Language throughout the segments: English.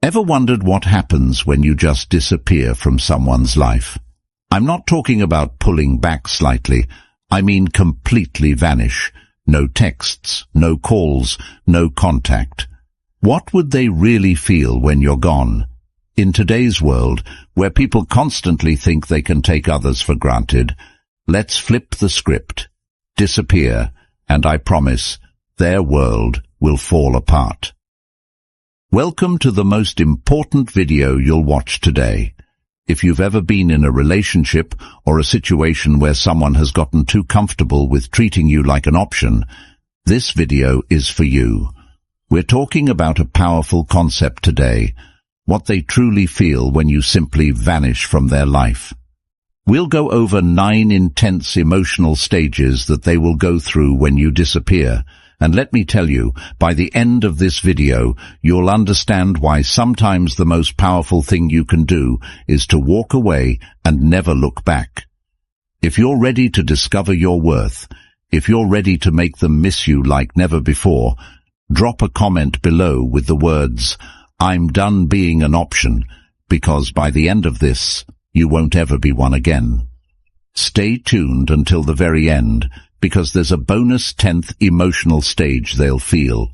Ever wondered what happens when you just disappear from someone's life? I'm not talking about pulling back slightly. I mean completely vanish. No texts, no calls, no contact. What would they really feel when you're gone? In today's world, where people constantly think they can take others for granted, let's flip the script. Disappear, and I promise, their world will fall apart. Welcome to the most important video you'll watch today. If you've ever been in a relationship or a situation where someone has gotten too comfortable with treating you like an option, this video is for you. We're talking about a powerful concept today, what they truly feel when you simply vanish from their life. We'll go over 9 intense emotional stages that they will go through when you disappear. And let me tell you, by the end of this video, you'll understand why sometimes the most powerful thing you can do is to walk away and never look back. If you're ready to discover your worth, if you're ready to make them miss you like never before, drop a comment below with the words, "I'm done being an option," because by the end of this, you won't ever be one again. Stay tuned until the very end, because there's a bonus 10th emotional stage they'll feel,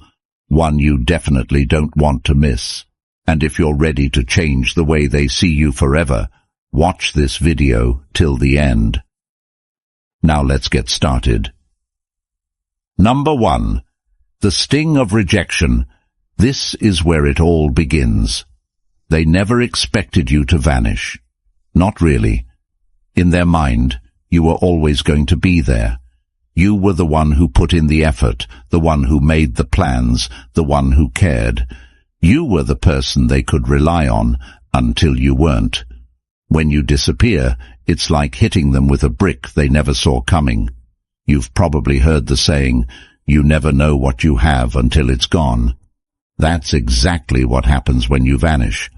one you definitely don't want to miss. And if you're ready to change the way they see you forever, watch this video till the end. Now let's get started. Number 1. The sting of rejection. This is where it all begins. They never expected you to vanish. Not really. In their mind, you were always going to be there. You were the one who put in the effort, the one who made the plans, the one who cared. You were the person they could rely on until you weren't. When you disappear, it's like hitting them with a brick they never saw coming. You've probably heard the saying, "You never know what you have until it's gone." That's exactly what happens when you vanish.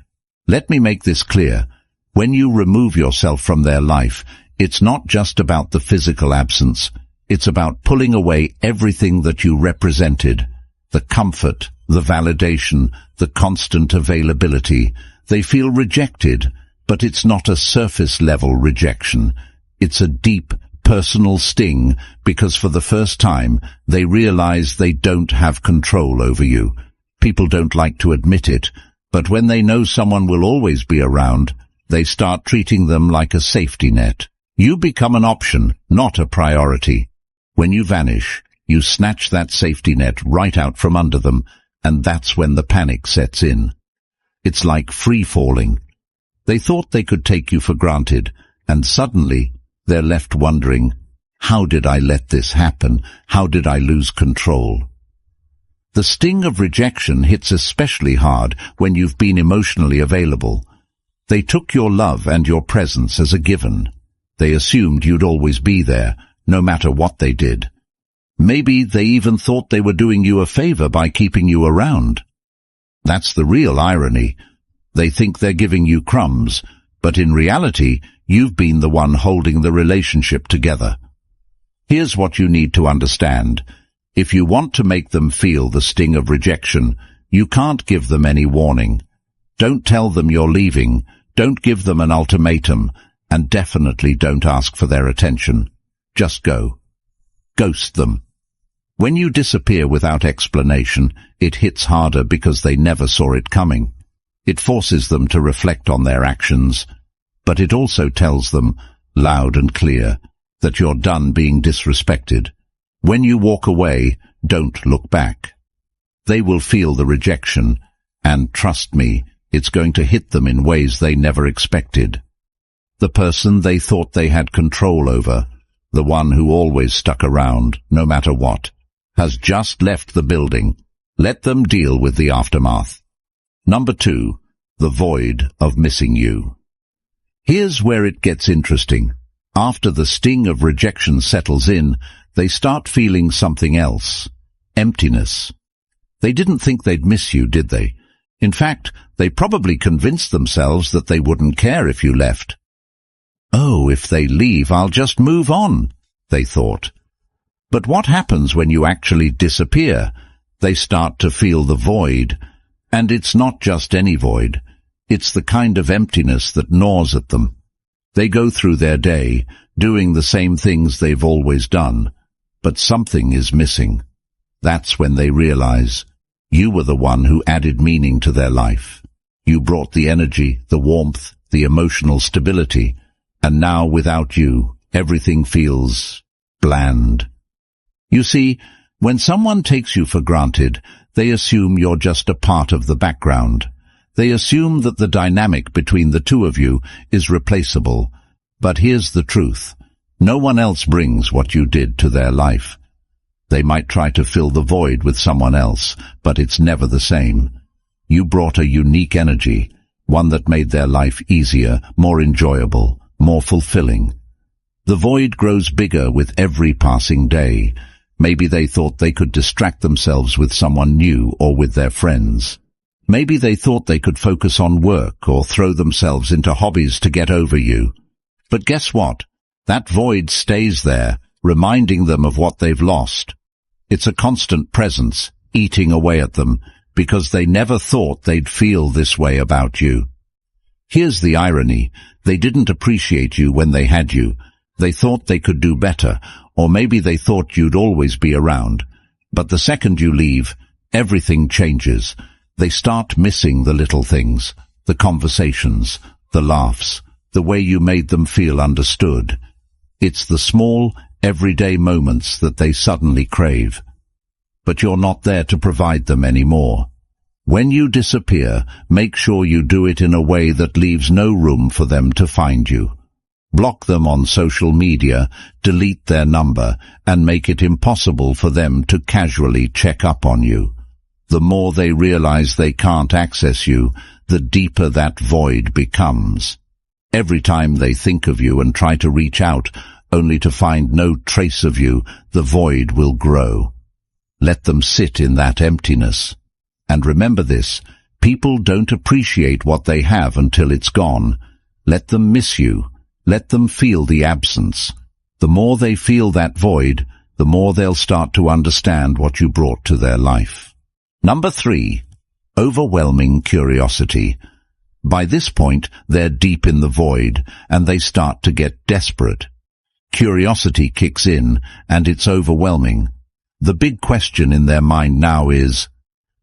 Let me make this clear. When you remove yourself from their life, it's not just about the physical absence. It's about pulling away everything that you represented. The comfort, the validation, the constant availability. They feel rejected, but it's not a surface-level rejection. It's a deep, personal sting, because for the first time, they realize they don't have control over you. People don't like to admit it, but when they know someone will always be around, they start treating them like a safety net. You become an option, not a priority. When you vanish, you snatch that safety net right out from under them, and that's when the panic sets in. It's like free-falling. They thought they could take you for granted, and suddenly they're left wondering, how did I let this happen? How did I lose control? The sting of rejection hits especially hard when you've been emotionally available. They took your love and your presence as a given. They assumed you'd always be there, no matter what they did. Maybe they even thought they were doing you a favor by keeping you around. That's the real irony. They think they're giving you crumbs, but in reality, you've been the one holding the relationship together. Here's what you need to understand. If you want to make them feel the sting of rejection, you can't give them any warning. Don't tell them you're leaving, don't give them an ultimatum, and definitely don't ask for their attention. Just go. Ghost them. When you disappear without explanation, it hits harder because they never saw it coming. It forces them to reflect on their actions, but it also tells them, loud and clear, that you're done being disrespected. When you walk away, don't look back. They will feel the rejection, and trust me, it's going to hit them in ways they never expected. The person they thought they had control over, the one who always stuck around, no matter what, has just left the building. Let them deal with the aftermath. Number 2, the void of missing you. Here's where it gets interesting. After the sting of rejection settles in, they start feeling something else. Emptiness. They didn't think they'd miss you, did they? In fact, they probably convinced themselves that they wouldn't care if you left. "Oh, if they leave, I'll just move on," they thought. But what happens when you actually disappear? They start to feel the void. And it's not just any void. It's the kind of emptiness that gnaws at them. They go through their day, doing the same things they've always done, but something is missing. That's when they realize you were the one who added meaning to their life. You brought the energy, the warmth, the emotional stability, and now without you, everything feels bland. You see, when someone takes you for granted, they assume you're just a part of the background. They assume that the dynamic between the two of you is replaceable. But here's the truth. No one else brings what you did to their life. They might try to fill the void with someone else, but it's never the same. You brought a unique energy, one that made their life easier, more enjoyable, more fulfilling. The void grows bigger with every passing day. Maybe they thought they could distract themselves with someone new or with their friends. Maybe they thought they could focus on work or throw themselves into hobbies to get over you. But guess what? That void stays there, reminding them of what they've lost. It's a constant presence, eating away at them, because they never thought they'd feel this way about you. Here's the irony. They didn't appreciate you when they had you. They thought they could do better, or maybe they thought you'd always be around. But the second you leave, everything changes. They start missing the little things, the conversations, the laughs, the way you made them feel understood. It's the small, everyday moments that they suddenly crave. But you're not there to provide them anymore. When you disappear, make sure you do it in a way that leaves no room for them to find you. Block them on social media, delete their number, and make it impossible for them to casually check up on you. The more they realize they can't access you, the deeper that void becomes. Every time they think of you and try to reach out, only to find no trace of you, the void will grow. Let them sit in that emptiness. And remember this, people don't appreciate what they have until it's gone. Let them miss you. Let them feel the absence. The more they feel that void, the more they'll start to understand what you brought to their life. Number 3, overwhelming curiosity. By this point, they're deep in the void, and they start to get desperate. Curiosity kicks in, and it's overwhelming. The big question in their mind now is,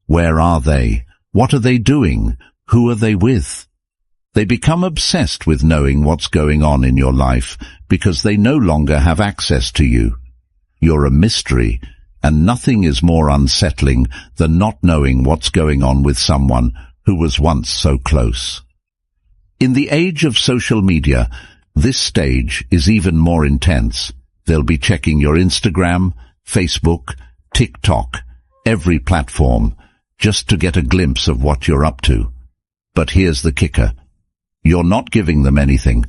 where are they? What are they doing? Who are they with? They become obsessed with knowing what's going on in your life because they no longer have access to you. You're a mystery, and nothing is more unsettling than not knowing what's going on with someone who was once so close. In the age of social media, this stage is even more intense. They'll be checking your Instagram, Facebook, TikTok, every platform, just to get a glimpse of what you're up to. But here's the kicker. You're not giving them anything.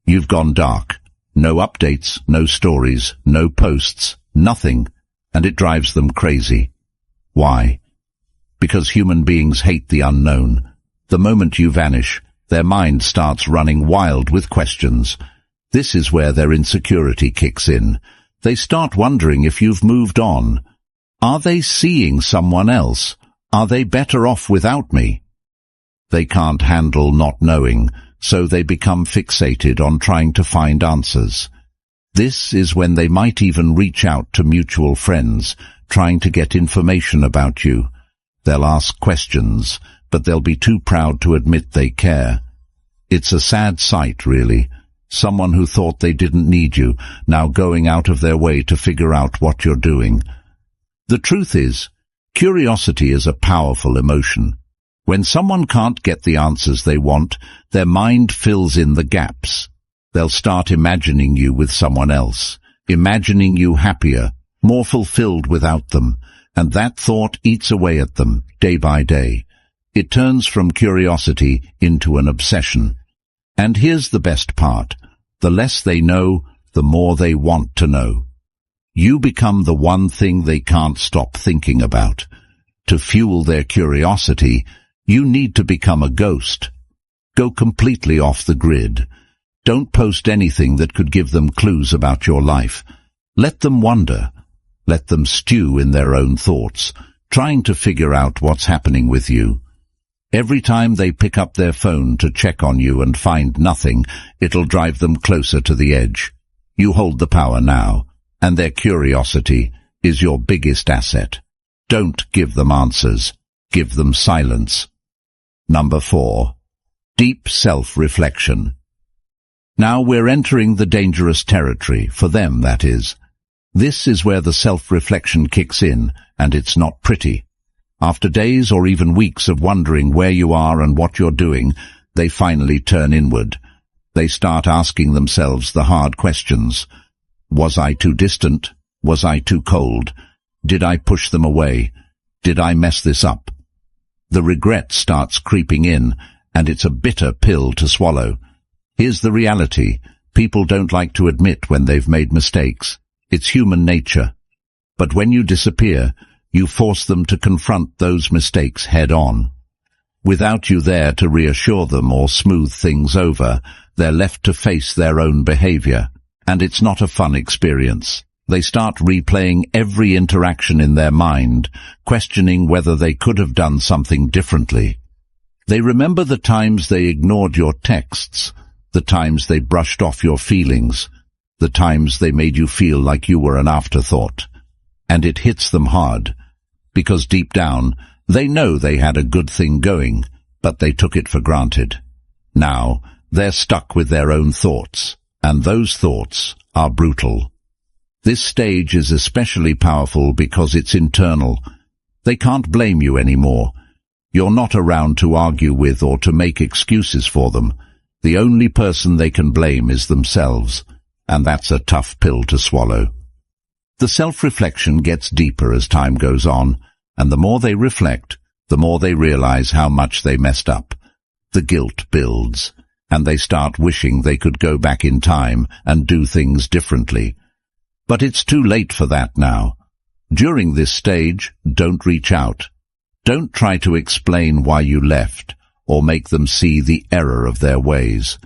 You've gone dark. No updates, no stories, no posts, nothing. And it drives them crazy. Why? Because human beings hate the unknown. The moment you vanish, their mind starts running wild with questions. This is where their insecurity kicks in. They start wondering if you've moved on. Are they seeing someone else? Are they better off without me? They can't handle not knowing, so they become fixated on trying to find answers. This is when they might even reach out to mutual friends, trying to get information about you. They'll ask questions, but they'll be too proud to admit they care. It's a sad sight, really. Someone who thought they didn't need you, now going out of their way to figure out what you're doing. The truth is, curiosity is a powerful emotion. When someone can't get the answers they want, their mind fills in the gaps. They'll start imagining you with someone else, imagining you happier, more fulfilled without them, and that thought eats away at them day by day. It turns from curiosity into an obsession. And here's the best part. The less they know, the more they want to know. You become the one thing they can't stop thinking about. To fuel their curiosity, you need to become a ghost. Go completely off the grid. Don't post anything that could give them clues about your life. Let them wonder. Let them stew in their own thoughts, trying to figure out what's happening with you. Every time they pick up their phone to check on you and find nothing, it'll drive them closer to the edge. You hold the power now, and their curiosity is your biggest asset. Don't give them answers. Give them silence. Number 4. Deep self-reflection. Now we're entering the dangerous territory, for them that is. This is where the self-reflection kicks in, and it's not pretty. After days or even weeks of wondering where you are and what you're doing, they finally turn inward. They start asking themselves the hard questions. Was I too distant? Was I too cold? Did I push them away? Did I mess this up? The regret starts creeping in, and it's a bitter pill to swallow. Here's the reality. People don't like to admit when they've made mistakes. It's human nature. But when you disappear, you force them to confront those mistakes head-on. Without you there to reassure them or smooth things over, they're left to face their own behavior. And it's not a fun experience. They start replaying every interaction in their mind, questioning whether they could have done something differently. They remember the times they ignored your texts, the times they brushed off your feelings, the times they made you feel like you were an afterthought. And it hits them hard, because deep down, they know they had a good thing going, but they took it for granted. Now, they're stuck with their own thoughts, and those thoughts are brutal. This stage is especially powerful because it's internal. They can't blame you anymore. You're not around to argue with or to make excuses for them. The only person they can blame is themselves, and that's a tough pill to swallow. The self-reflection gets deeper as time goes on, and the more they reflect, the more they realize how much they messed up. The guilt builds, and they start wishing they could go back in time and do things differently. But it's too late for that now. During this stage, don't reach out. Don't try to explain why you left, or make them see the error of their ways.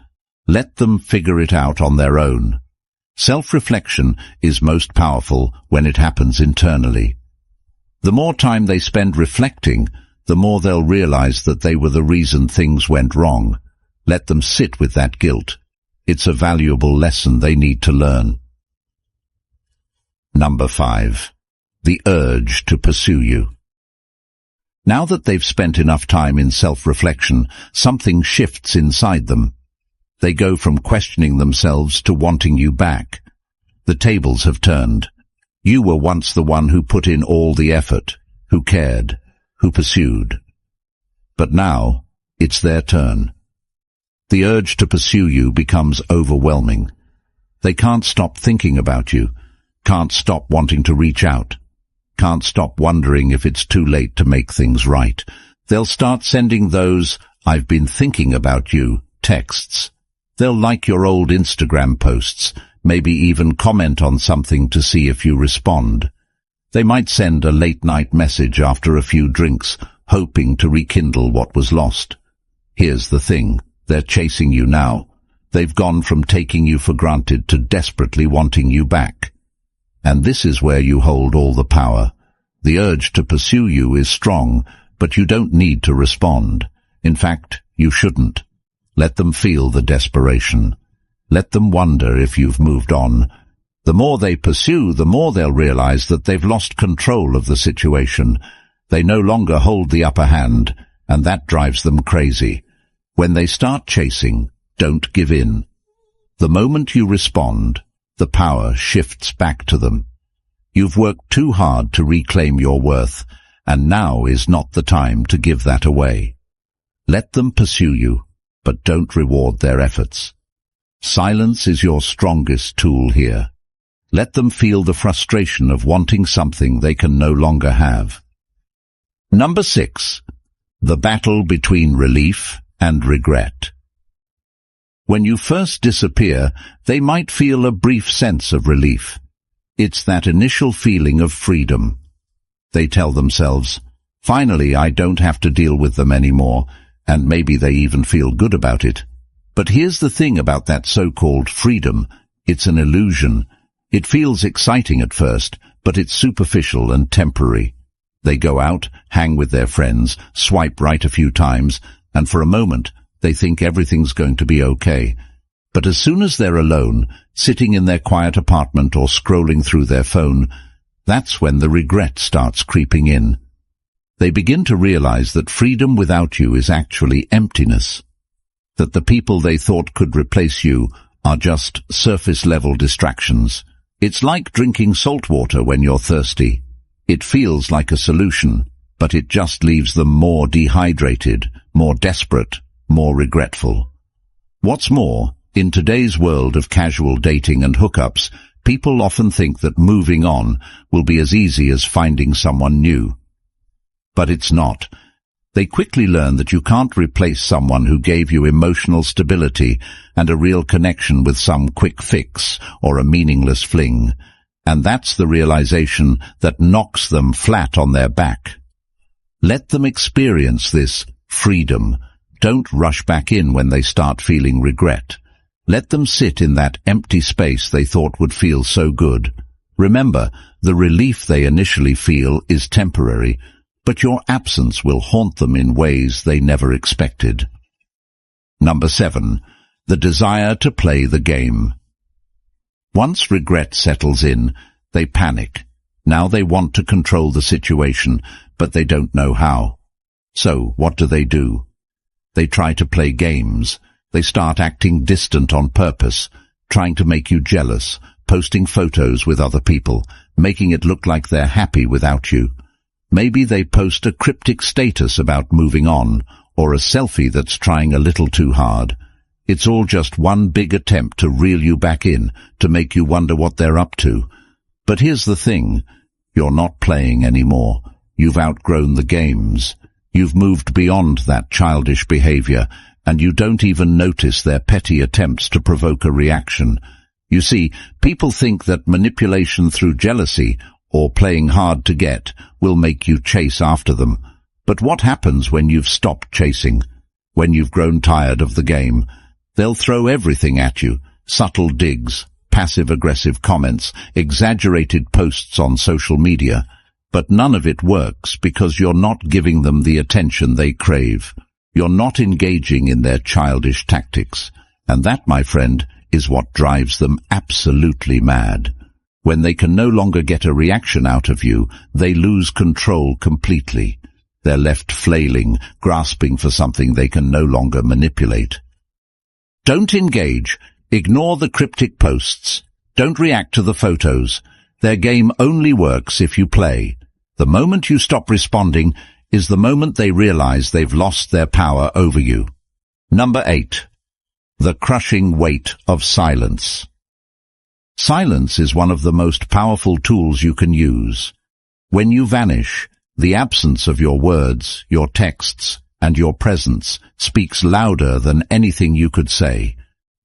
Let them figure it out on their own. Self-reflection is most powerful when it happens internally. The more time they spend reflecting, the more they'll realize that they were the reason things went wrong. Let them sit with that guilt. It's a valuable lesson they need to learn. Number 5. The urge to pursue you. Now that they've spent enough time in self-reflection, something shifts inside them. They go from questioning themselves to wanting you back. The tables have turned. You were once the one who put in all the effort, who cared, who pursued. But now, it's their turn. The urge to pursue you becomes overwhelming. They can't stop thinking about you, can't stop wanting to reach out, can't stop wondering if it's too late to make things right. They'll start sending those "I've been thinking about you" texts. They'll like your old Instagram posts, maybe even comment on something to see if you respond. They might send a late-night message after a few drinks, hoping to rekindle what was lost. Here's the thing, they're chasing you now. They've gone from taking you for granted to desperately wanting you back. And this is where you hold all the power. The urge to pursue you is strong, but you don't need to respond. In fact, you shouldn't. Let them feel the desperation. Let them wonder if you've moved on. The more they pursue, the more they'll realize that they've lost control of the situation. They no longer hold the upper hand, and that drives them crazy. When they start chasing, don't give in. The moment you respond, the power shifts back to them. You've worked too hard to reclaim your worth, and now is not the time to give that away. Let them pursue you, but don't reward their efforts. Silence is your strongest tool here. Let them feel the frustration of wanting something they can no longer have. Number 6. The battle between relief and regret. When you first disappear, they might feel a brief sense of relief. It's that initial feeling of freedom. They tell themselves, "Finally, I don't have to deal with them anymore," and maybe they even feel good about it. But here's the thing about that so-called freedom. It's an illusion. It feels exciting at first, but it's superficial and temporary. They go out, hang with their friends, swipe right a few times, and for a moment they think everything's going to be okay. But as soon as they're alone, sitting in their quiet apartment or scrolling through their phone, that's when the regret starts creeping in. They begin to realize that freedom without you is actually emptiness, that the people they thought could replace you are just surface-level distractions. It's like drinking salt water when you're thirsty. It feels like a solution, but it just leaves them more dehydrated, more desperate, more regretful. What's more, in today's world of casual dating and hookups, people often think that moving on will be as easy as finding someone new. But it's not. They quickly learn that you can't replace someone who gave you emotional stability and a real connection with some quick fix or a meaningless fling. And that's the realization that knocks them flat on their back. Let them experience this freedom. Don't rush back in when they start feeling regret. Let them sit in that empty space they thought would feel so good. Remember, the relief they initially feel is temporary, but your absence will haunt them in ways they never expected. Number 7. The desire to play the game. Once regret settles in, they panic. Now they want to control the situation, but they don't know how. So, what do? They try to play games. They start acting distant on purpose, trying to make you jealous, posting photos with other people, making it look like they're happy without you. Maybe they post a cryptic status about moving on, or a selfie that's trying a little too hard. It's all just one big attempt to reel you back in, to make you wonder what they're up to. But here's the thing, you're not playing anymore. You've outgrown the games. You've moved beyond that childish behavior, and you don't even notice their petty attempts to provoke a reaction. You see, people think that manipulation through jealousy or playing hard to get will make you chase after them. But what happens when you've stopped chasing? When you've grown tired of the game? They'll throw everything at you, subtle digs, passive-aggressive comments, exaggerated posts on social media. But none of it works because you're not giving them the attention they crave. You're not engaging in their childish tactics. And that, my friend, is what drives them absolutely mad. When they can no longer get a reaction out of you, they lose control completely. They're left flailing, grasping for something they can no longer manipulate. Don't engage. Ignore the cryptic posts. Don't react to the photos. Their game only works if you play. The moment you stop responding is the moment they realize they've lost their power over you. Number 8. The crushing weight of silence. Silence is one of the most powerful tools you can use. When you vanish, the absence of your words, your texts, and your presence speaks louder than anything you could say.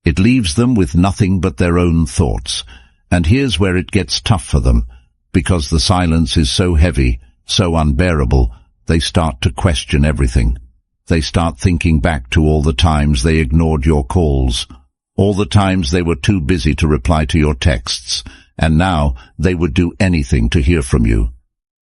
It leaves them with nothing but their own thoughts. And here's where it gets tough for them. Because the silence is so heavy, so unbearable, they start to question everything. They start thinking back to all the times they ignored your calls, all the times they were too busy to reply to your texts, and now they would do anything to hear from you.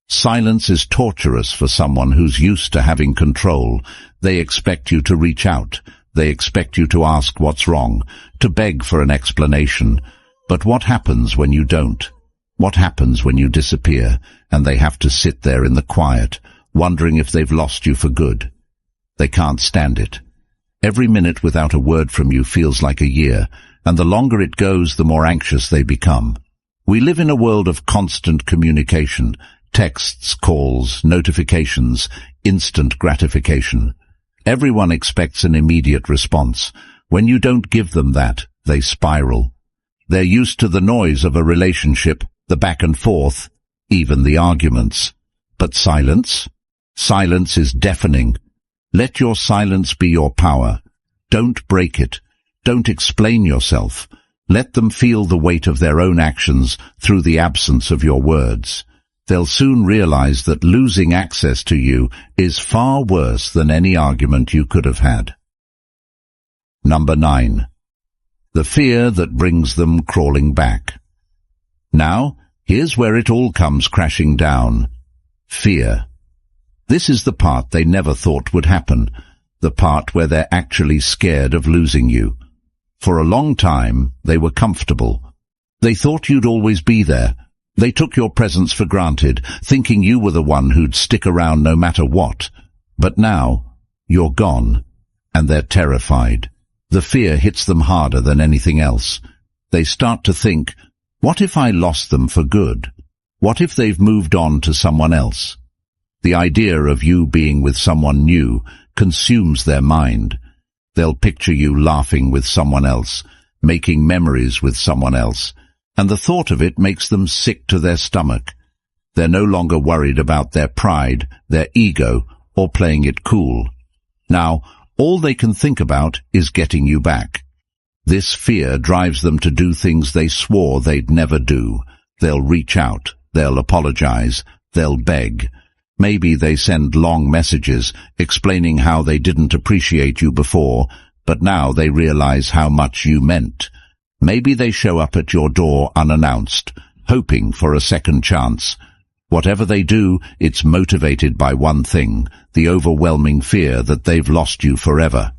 Silence is torturous for someone who's used to having control. They expect you to reach out. They expect you to ask what's wrong, to beg for an explanation. But what happens when you don't? What happens when you disappear, and they have to sit there in the quiet, wondering if they've lost you for good? They can't stand it. Every minute without a word from you feels like a year, and the longer it goes, the more anxious they become. We live in a world of constant communication, texts, calls, notifications, instant gratification. Everyone expects an immediate response. When you don't give them that, they spiral. They're used to the noise of a relationship, the back and forth, even the arguments. But silence? Silence is deafening. Let your silence be your power. Don't break it. Don't explain yourself. Let them feel the weight of their own actions through the absence of your words. They'll soon realize that losing access to you is far worse than any argument you could have had. Number 9. The fear that brings them crawling back. Now, here's where it all comes crashing down. Fear. This is the part they never thought would happen, the part where they're actually scared of losing you. For a long time, they were comfortable. They thought you'd always be there. They took your presence for granted, thinking you were the one who'd stick around no matter what. But now, you're gone, and they're terrified. The fear hits them harder than anything else. They start to think, what if I lost them for good? What if they've moved on to someone else? The idea of you being with someone new consumes their mind. They'll picture you laughing with someone else, making memories with someone else, and the thought of it makes them sick to their stomach. They're no longer worried about their pride, their ego, or playing it cool. Now, all they can think about is getting you back. This fear drives them to do things they swore they'd never do. They'll reach out, they'll apologize, they'll beg. Maybe they send long messages explaining how they didn't appreciate you before, but now they realize how much you meant. Maybe they show up at your door unannounced, hoping for a second chance. Whatever they do, it's motivated by one thing, the overwhelming fear that they've lost you forever.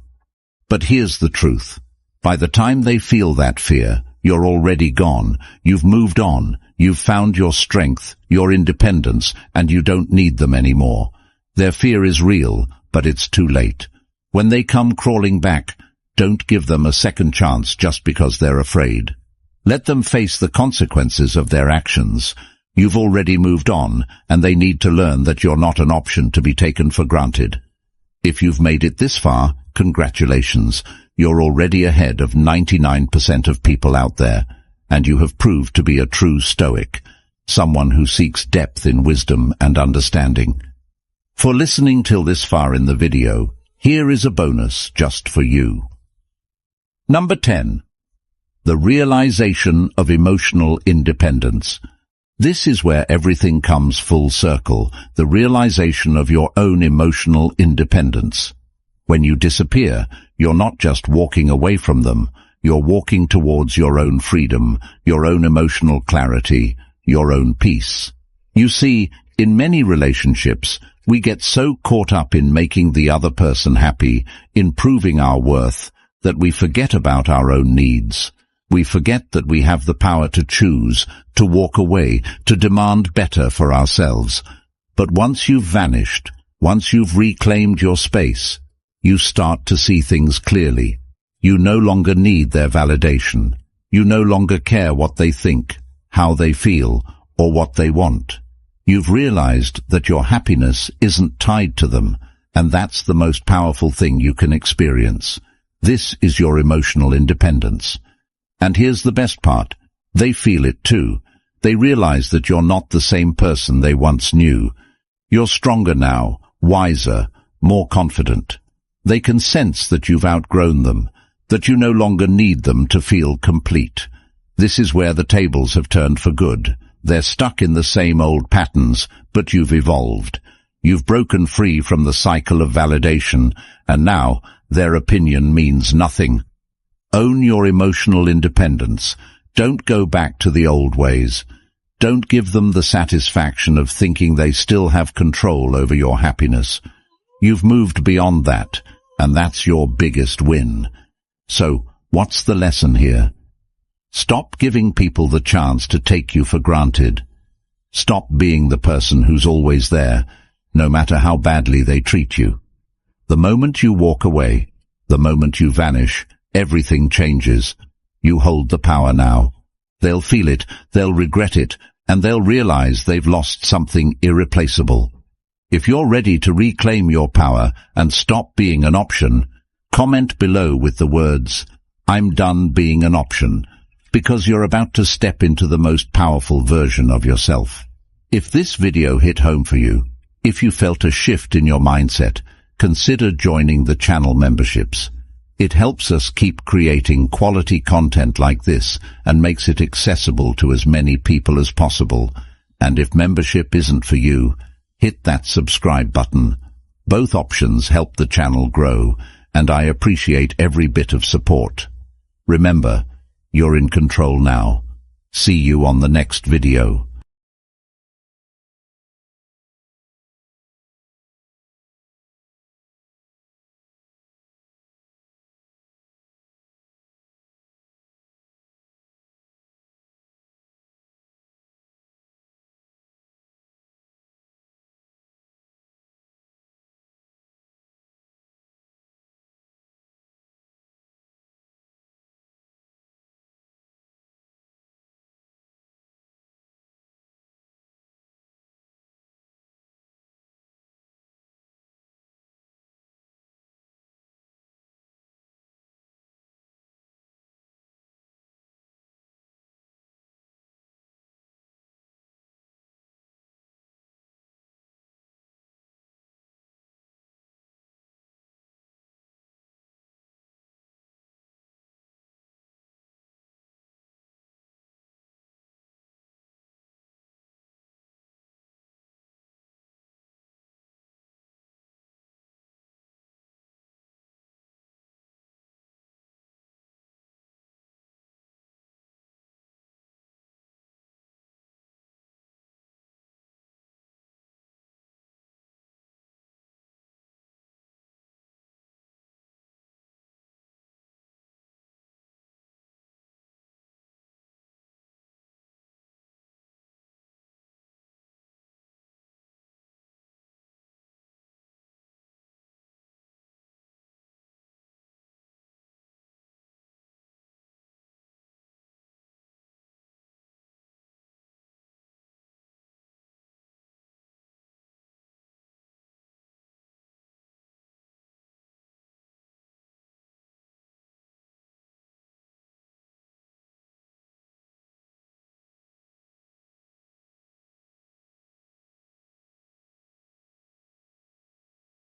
But here's the truth. By the time they feel that fear, you're already gone. You've moved on. You've found your strength, your independence, and you don't need them anymore. Their fear is real, but it's too late. When they come crawling back, don't give them a second chance just because they're afraid. Let them face the consequences of their actions. You've already moved on, and they need to learn that you're not an option to be taken for granted. If you've made it this far, congratulations. You're already ahead of 99% of people out there, and you have proved to be a true Stoic, someone who seeks depth in wisdom and understanding. For listening till this far in the video, here is a bonus just for you. Number 10. The realization of emotional independence. This is where everything comes full circle, the realization of your own emotional independence. When you disappear, you're not just walking away from them, you're walking towards your own freedom, your own emotional clarity, your own peace. You see, in many relationships, we get so caught up in making the other person happy, in proving our worth, that we forget about our own needs. We forget that we have the power to choose, to walk away, to demand better for ourselves. But once you've vanished, once you've reclaimed your space, you start to see things clearly. You no longer need their validation. You no longer care what they think, how they feel, or what they want. You've realized that your happiness isn't tied to them, and that's the most powerful thing you can experience. This is your emotional independence. And here's the best part. They feel it too. They realize that you're not the same person they once knew. You're stronger now, wiser, more confident. They can sense that you've outgrown them, that you no longer need them to feel complete. This is where the tables have turned for good. They're stuck in the same old patterns, but you've evolved. You've broken free from the cycle of validation, and now their opinion means nothing. Own your emotional independence. Don't go back to the old ways. Don't give them the satisfaction of thinking they still have control over your happiness. You've moved beyond that, and that's your biggest win. So, what's the lesson here? Stop giving people the chance to take you for granted. Stop being the person who's always there, no matter how badly they treat you. The moment you walk away, the moment you vanish, everything changes. You hold the power now. They'll feel it, they'll regret it, and they'll realize they've lost something irreplaceable. If you're ready to reclaim your power and stop being an option, comment below with the words, "I'm done being an option," because you're about to step into the most powerful version of yourself. If this video hit home for you, if you felt a shift in your mindset, consider joining the channel memberships. It helps us keep creating quality content like this and makes it accessible to as many people as possible. And if membership isn't for you, hit that subscribe button. Both options help the channel grow, and I appreciate every bit of support. Remember, you're in control now. See you on the next video.